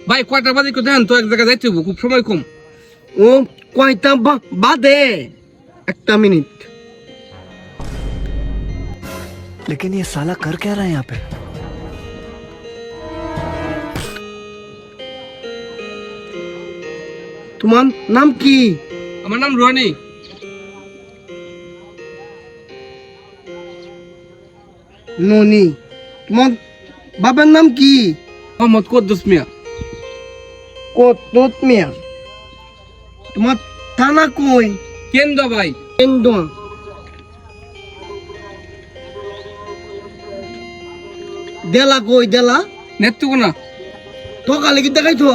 ভাই কয়টা বাজে একটু দেন তো, এক জায়গায় যাইতে হইব, খুব সময় কম। ও কয়টা বাদে? একটা মিনিট। लेकिन ये साला कर क्या रहा है यहाँ पे? তোমার নাম কি? আমার নাম রনি। ননি। তোমার বাবার নাম কি? মোহাম্মদ কুদ্দুস মিয়া। কত মিয়া। তোমার থানা কই? কেন্দ্র ভাই। কেন্দ্র। দেলা কই? দেলা নেত্রকোনা। সকালে কি দেখাইছো?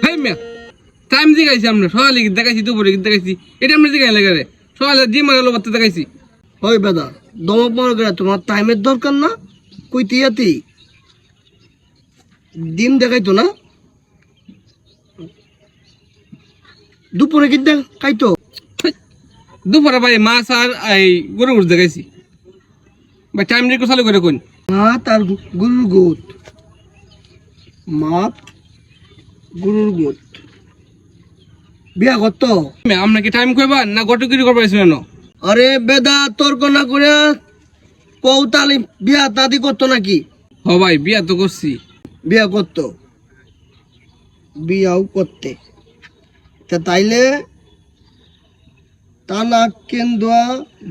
হাই মিয়া, টাইম দেখাইছি আমরা, সকালে গীত দেখাইছি, দুপুরে গীত দেখাইছি, এটা আমরা দেখাই লাগে রে। সকালে জিম আর আলো বাত্তা দেখাইছি। ওই বেদা দমক মনে করে তোমার টাইমের দরকার না? কইতে ইয়াতি ডিম দেখাইতো না? দুপুরে কি দেখাইতো? দুপুরে ভাই মাছ আর এই গরু গুড় দেখাইছি ভাই। টাইম রেখে চালু করে কোন মাত আর গরুর গোট। মাত গরুর গোট। বিয়া কত? আমরা কি টাইম কইবা না গটকিরি করবা না? আরে বেদা তর্ক না করে কৌতালি বিয়া দাদি করতো নাকি? হ ভাই, বিয়া তো করছি। বিয়া করতো? বিয়াও করতে তা তাইলে টানা কেন্দুয়া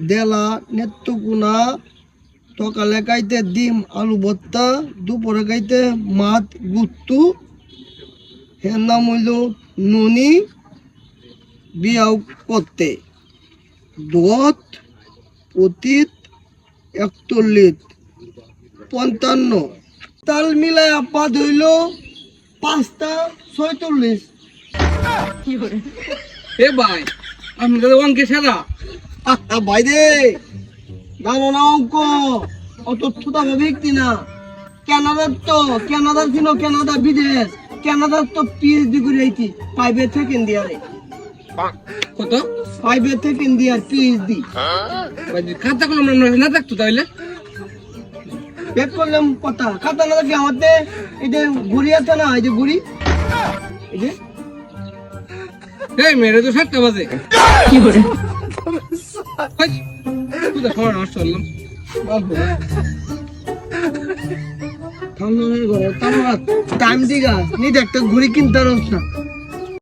দেলা নেত্রকোনা সকালে খাইতে ডিম আলু ভর্তা, দুপুরে খাইতে মাছ গুত্তু, হের নাম হইল ননি। বিয়াও করতে দত অতীত 41 55 তাল মিলাই আপা ধইল 5টা 46। এ ভাই আমরা অঙ্কে সেরা। ভাই রে জানো না অঙ্ক অত ছোটা ব্যক্তি না। কানাডার ছিল, কানাডা বিদেশ। কানাডার তো পিএইচডি করে আইছি, প্রাইভেট সেকেন্ড ইয়ারে। কত? Private second year PhD. খাতা কলম না থাকতো তাইলে বের করলাম কথা। খাতা না থাকলে আমাদের এই যে ঘুড়ি আছে না, এই যে ঘুড়ি, এই যে এই মেরে তো 7টা বাজে। কি করে কোথা সময় নষ্ট করলাম। টাইম দিগা নি একটা ঘুড়ি কিনতে পারছ না।